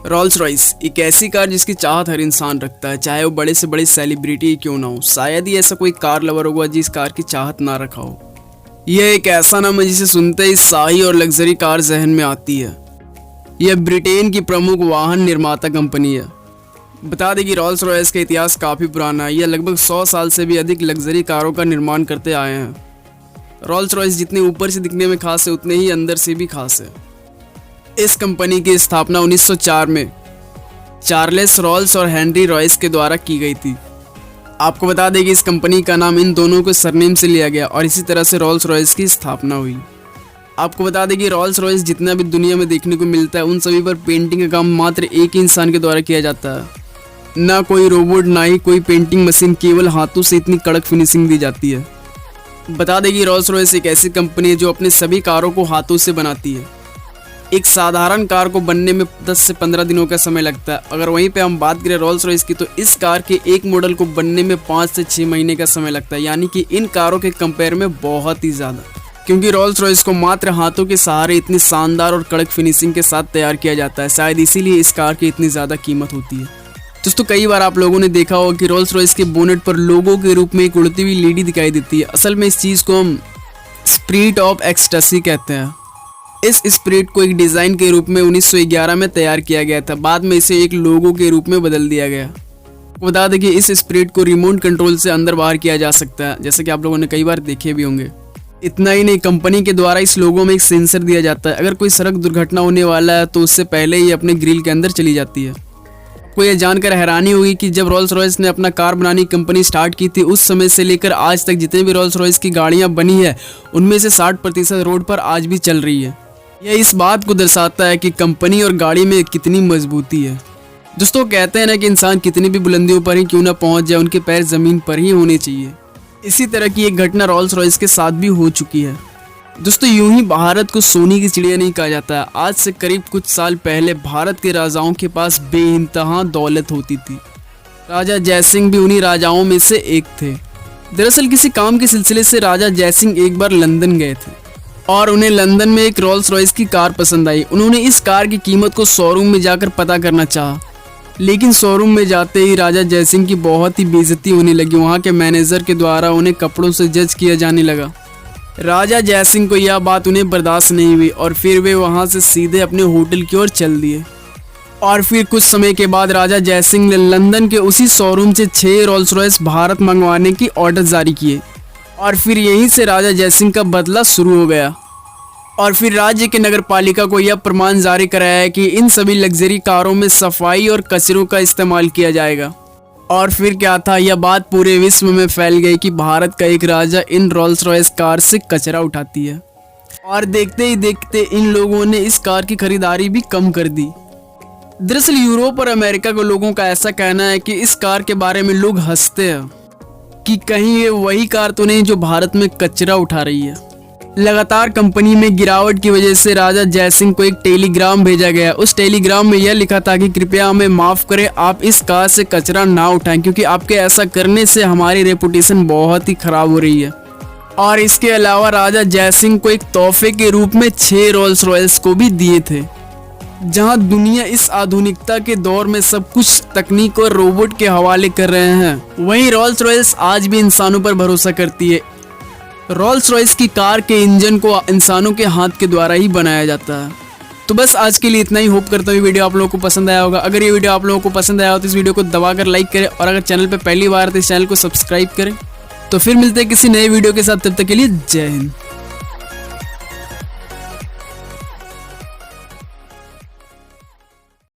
Rolls Royce एक ऐसी car जिसकी चाहत हर इंसान रखता है, चाहे वो बड़े से बड़े सेलिब्रिटी क्यों ना हो। शायद ही ऐसा कोई कार लवर होगा जिस कार की चाहत ना रखा हो। यह एक ऐसा नाम है जिसे सुनते ही शाही और लग्जरी कार जहन में आती है। यह ब्रिटेन की प्रमुख वाहन निर्माता कंपनी है। बता दें कि रोल्स रॉयस का इतिहास काफ़ी पुराना है। यह लगभग 100 साल से भी अधिक लग्जरी कारों का निर्माण करते आए हैं। रोल्स रॉयस जितने ऊपर से दिखने में खास है उतने ही अंदर से भी खास है। इस कंपनी की स्थापना 1904 में चार्ल्स रॉल्स और हेनरी रॉयस के द्वारा की गई थी। आपको बता दें कि इस कंपनी का नाम इन दोनों के सरनेम से लिया गया और इसी तरह से रोल्स रॉयस की स्थापना हुई। आपको बता दें कि रोल्स रॉयस जितना भी दुनिया में देखने को मिलता है उन सभी पर पेंटिंग का काम मात्र एक ही इंसान के द्वारा किया जाता है। ना कोई रोबोट ना ही कोई पेंटिंग मशीन, केवल हाथों से इतनी कड़क फिनिशिंग दी जाती है। बता दें कि रोल्स रॉयस एक ऐसी कंपनी है जो अपने सभी कारों को हाथों से बनाती है। एक साधारण कार को बनने में 10 से 15 दिनों का समय लगता है। अगर वहीं पे हम बात करें रोल्स रॉयस की, तो इस कार के एक मॉडल को बनने में 5 से 6 महीने का समय लगता है, यानी कि इन कारों के कंपेयर में बहुत ही ज़्यादा। क्योंकि रोल्स रॉयस को मात्र हाथों के सहारे इतनी शानदार और कड़क फिनिशिंग के साथ तैयार किया जाता है, शायद इसीलिए इस कार की इतनी ज़्यादा कीमत होती है। दोस्तों, कई बार आप लोगों ने देखा होगा कि रोल्स रॉयस के बोनेट पर लोगों के रूप में एक उड़ती हुई लेडी दिखाई देती है। असल में इस चीज़ को हम स्पिरिट ऑफ एक्सटेसी कहते हैं। इस स्पिरिट को एक डिज़ाइन के रूप में 1911 में तैयार किया गया था। बाद में इसे एक लोगो के रूप में बदल दिया गया। बता दें कि इस स्पिरिट को रिमोट कंट्रोल से अंदर बाहर किया जा सकता है, जैसे कि आप लोगों ने कई बार देखे भी होंगे। इतना ही नहीं, कंपनी के द्वारा इस लोगो में एक सेंसर दिया जाता है। अगर कोई सड़क दुर्घटना होने वाला है तो उससे पहले ही अपने ग्रिल के अंदर चली जाती है। आपको यह जानकर हैरानी होगी कि जब रोल्स रॉयस ने अपना कार बनाने की कंपनी स्टार्ट की थी, उस समय से लेकर आज तक जितने भी रोल्स रॉयस की गाड़ियां बनी है उनमें से 60% रोड पर आज भी चल रही है। यह इस बात को दर्शाता है कि कंपनी और गाड़ी में कितनी मजबूती है। दोस्तों, कहते हैं ना कि इंसान कितनी भी बुलंदियों पर ही क्यों ना पहुंच जाए, उनके पैर जमीन पर ही होने चाहिए। इसी तरह की एक घटना रोल्स रॉयस के साथ भी हो चुकी है। दोस्तों, यूं ही भारत को सोने की चिड़िया नहीं कहा जाता है। आज से करीब कुछ साल पहले भारत के राजाओं के पास बेइंतहा दौलत होती थी। राजा जयसिंह भी उन्हीं राजाओं में से एक थे। दरअसल किसी काम के सिलसिले से राजा जयसिंह एक बार लंदन गए थे और उन्हें लंदन में एक रोल्स रॉयस की कार पसंद आई। उन्होंने इस कार की कीमत को शोरूम में जाकर पता करना चाहा, लेकिन शोरूम में जाते ही राजा जयसिंह की बहुत ही बेइज्जती होने लगी। वहाँ के मैनेजर के द्वारा उन्हें कपड़ों से जज किया जाने लगा। राजा जयसिंह को यह बात उन्हें बर्दाश्त नहीं हुई और फिर वे वहाँ से सीधे अपने होटल की ओर चल दिए। और फिर कुछ समय के बाद राजा जयसिंह ने लंदन के उसी शोरूम से 6 रोल्स रॉयस भारत मंगवाने की ऑर्डर जारी किए और फिर यहीं से राजा जयसिंह का बदला शुरू हो गया। और फिर राज्य के नगर पालिका को यह प्रमाण जारी कराया है कि इन सभी लग्जरी कारों में सफाई और कचरों का इस्तेमाल किया जाएगा। और फिर क्या था, यह बात पूरे विश्व में फैल गई कि भारत का एक राजा इन रोल्स रॉयस कार से कचरा उठाती है। और देखते ही देखते इन लोगों ने इस कार की खरीदारी भी कम कर दी। दरअसल यूरोप और अमेरिका के लोगों का ऐसा कहना है कि इस कार के बारे में लोग हंसते हैं कि कहीं ये वही कार तो नहीं जो भारत में कचरा उठा रही है। लगातार कंपनी में गिरावट की वजह से राजा जयसिंह को एक टेलीग्राम भेजा गया। उस टेलीग्राम में यह लिखा था कि कृपया हमें माफ़ करें, आप इस कार से कचरा ना उठाएं, क्योंकि आपके ऐसा करने से हमारी रेपुटेशन बहुत ही ख़राब हो रही है। और इसके अलावा राजा जयसिंह को एक तोहफे के रूप में 6 रोल्स रॉयस को भी दिए थे। जहां दुनिया इस आधुनिकता के दौर में सब कुछ तकनीक और रोबोट के हवाले कर रहे हैं, वहीं रोल्स रॉयस आज भी इंसानों पर भरोसा करती है। रोल्स रॉयस की कार के इंजन को इंसानों के हाथ के द्वारा ही बनाया जाता है। तो बस आज के लिए इतना ही। होप करता हूँ वीडियो आप लोगों को पसंद आया होगा। अगर ये वीडियो आप लोगों को पसंद आया हो तो इस वीडियो को दबाकर लाइक करें और अगर चैनल पर पहली बार तो इस चैनल को सब्सक्राइब करें। तो फिर मिलते हैं किसी नए वीडियो के साथ, तब तक के लिए जय हिंद।